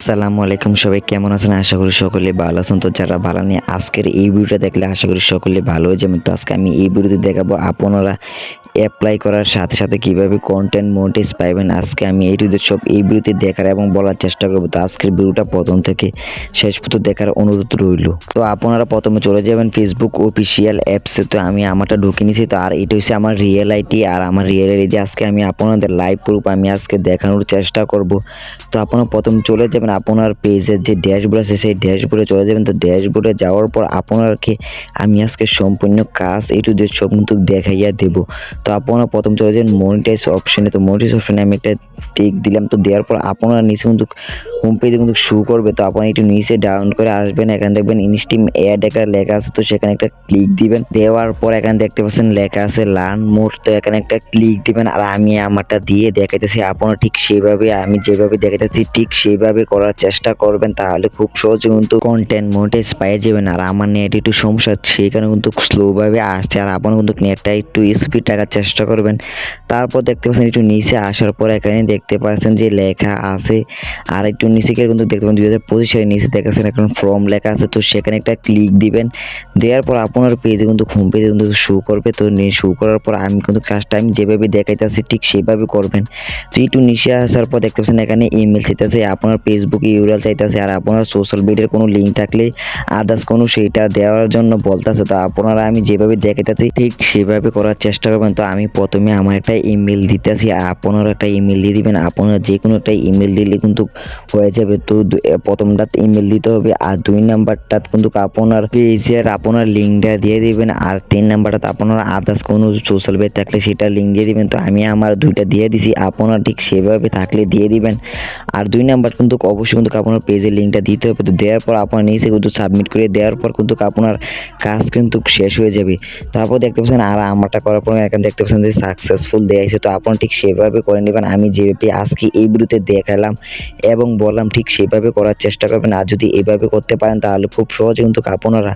আসসালামু আলাইকুম, সবাই কেমন আছেন? আশা করি সকলে ভালো আছেন। তো যারা ভালো নেই, আজকের এই ভিডিওটা দেখলে আশা করি সকলে ভালো হয়ে যাবেন। তো আজকে আমি এই ভিডিওতে দেখাবো আপনারা অ্যাপ্লাই করার সাথে সাথে কিভাবে কন্টেন্ট মনিটাইজ পাইবেন। আজকে আমি এই টু সব এই ভিডিওতে দেখার এবং বলার চেষ্টা করব। তো আজকের ভিডিওটা প্রথম থেকে শেষ পর্যন্ত দেখার অনুরোধ রইল। তো আপনারা প্রথমে চলে যাবেন ফেসবুক অফিসিয়াল অ্যাপসে। তো আমি আমারটা ঢুকে নিয়েছি। তো আর এটা হচ্ছে আমার রিয়েল আইডি, আর আমার রিয়েল আইডি আজকে আমি আপনাদের লাইভ প্রুফ আমি আজকে দেখানোর চেষ্টা করব। তো আপনারা প্রথম চলে যাবেন আপনার পেজের যে ড্যাশবোর্ড আছে সেই ড্যাশবোর্ডে চলে যাবেন। তো ড্যাশবোর্ডে যাওয়ার পর আপনাকে আমি আজকে সম্পূর্ণ কাজ এই টু জেড সব কিন্তু দেখাইয়া দেব। তো আপনারা প্রথম চলে যাবেন মনিটাইজ অপশনে। তো মনিটাইজ অপশনে আমি একটা টিক দিলাম। তো দেওয়ার পর আপনারা নিচে কিন্তু হোম পেজে কিন্তু শো করবে। তো আপনারা একটু নিচে ডাউন করে আসবেন, এখানে দেখবেন ইনস্টিম অ্যাড একটা লেখা আছে। তো সেখানে একটা ক্লিক দিবেন। দেওয়ার পর এখানে দেখতে পাচ্ছেন লেখা আছে লার্ন মোর। তো এখানে একটা ক্লিক দিবেন। আর আমি আমারটা দিয়ে দেখাইতেছি, আপনারা ঠিক সেইভাবে আমি যেভাবে দেখাইতেছি ঠিক সেইভাবে করার চেষ্টা করবেন, তাহলে খুব সহজে কিন্তু কন্টেন্ট মনিটাইজ পেয়ে যাবেন। আর আমার নেট একটু সমস্যা, সেই কারণে কিন্তু স্লোভাবে আসছে। আর আপনারা কিন্তু নেটটা একটু স্পিড রাখার চেষ্টা করবেন। তারপর দেখতে পাচ্ছেন একটু নিচে আসার পর এখানে দেখতে পাচ্ছেন যে লেখা আছে, আর একটু নিচে গিয়ে কিন্তু দেখতে পাচ্ছেন 2025 সালের নিচে দেখাচ্ছেন এখন ফর্ম লেখা আছে। তো সেখানে একটা ক্লিক দিবেন। দেওয়ার পর আপনার পেজে কিন্তু হোম পেজে কিন্তু শো করবে। তো শো করার পর আমি কিন্তু কাজটা আমি যেভাবে দেখাইতেছি ঠিক সেভাবে করবেন। তো একটু নিচে আসার পর দেখতে পাচ্ছেন এখানে ইমেল চাইতেছে, আপনার ফেসবুক ইউআরএল চাইতেছে, আর আপনার সোশ্যাল মিডিয়ার কোনো লিঙ্ক থাকলে আদার্স কোনো সেইটা দেওয়ার জন্য বলতেছে। তো আপনারা আমি যেভাবে দেখাইতেছি ঠিক সেভাবে করার চেষ্টা করবেন। তো আমি প্রথমে আমার একটা ইমেল দিতেছি, আপনারা একটা ইমেল দিয়ে দিবেন। আপনারা যে কোনো একটা ইমেল দিলে কিন্তু হয়ে যাবে। তো প্রথমটাতে ইমেল দিতে হবে, আর 2 নাম্বারটা কিন্তু আপনার পেজের আপনার লিঙ্কটা দিয়ে দিবেন, আর 3 নাম্বারটাতে আপনার আদার্স কোনো সোশ্যাল মিডিয়া থাকলে সেটা লিঙ্ক দিয়ে দিবেন। তো আমি আমার দুইটা দিয়ে দিছি, আপনারা ঠিক সেভাবে থাকলে দিয়ে দিবেন। আর 2 নাম্বার কিন্তু অবশ্যই কিন্তু আপনার পেজের লিঙ্কটা দিতে হবে। তো দেওয়ার পর আপনার নিচে কিন্তু সাবমিট করে দেওয়ার পর কিন্তু আপনার কাজ কিন্তু শেষ হয়ে যাবে। তারপর দেখতে পাচ্ছেন আর আমারটা করার পর এখানে দেখতে পাচ্ছেন যে সাকসেসফুল দেওয়া হয়েছে। তো আপনারা ঠিক সেভাবে করে নেবেন, আমি যেভাবে আজকে এই ভিডিওতে দেখালাম এবং বললাম ঠিক সেভাবে করার চেষ্টা করবেন। আর যদি এইভাবে করতে পারেন তাহলে খুব সহজে কিন্তু আপনারা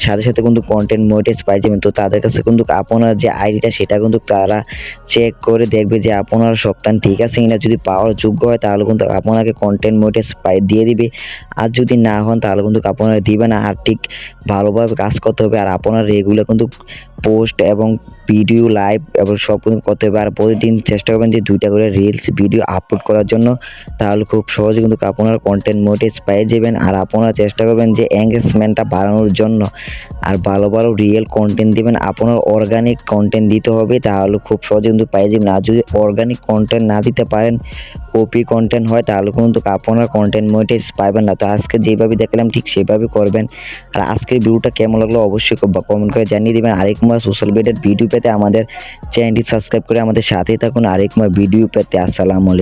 সাথে সাথে কিন্তু কন্টেন্ট মনিটাইজ পাই যাবেন। তো তাদের কাছে কিন্তু আপনার যে আইডিটা সেটা কিন্তু তারা চেক করে দেখবে যে আপনার সপ্তাহ ঠিক আছে কিনা। যদি পাওয়ার যোগ্য হয় তাহলে কিন্তু আপনাকে কন্টেন্ট মনিটাইজ দিয়ে দিবে, আর যদি না হন তাহলে কিন্তু আপনারা দিবে না। আর ঠিক ভালোভাবে কাজ করতে হবে, আর আপনার রেগুলার কিন্তু পোস্ট এবং ভিডিও লাইভ এবং সব কিছু করতে হবে। আর প্রতিদিন চেষ্টা করবেন যে 2টা করে রিলস ভিডিও আপলোড করার জন্য, তাহলে খুব সহজে কিন্তু আপনারা কন্টেন্ট মনিটাইজ পেয়ে যাবেন। আর আপনারা চেষ্টা করবেন যে এঙ্গেজমেন্টটা বাড়ানোর জন্য, আর ভালো ভালো রিয়েল কন্টেন্ট দিবেন। আপনার অর্গানিক কন্টেন্ট দিতে হবে, তাহলে খুব সহজে কিন্তু পেয়ে যাবেন। আর যদি অর্গানিক কন্টেন্ট না দিতে পারেন, কপি কন্টেন্ট হয়, তাহলে কিন্তু আপনারা কন্টেন্ট মনিটাইজ পাবেন না। তো আজকে যেভাবে দেখলাম ঠিক সেভাবে করবেন। আর আজকের ভিডিওটা কেমন লাগলো অবশ্যই কমেন্ট করে জানিয়ে দেবেন। আরেকবার সোশ্যাল মিডিয়ার ভিডিও পেতে আমাদের চ্যানেলটি সাবস্ক্রাইব করে আমাদের সাথেই থাকুন। আরেকবার ভিডিও পেতে আসসালামু আলাইকুম।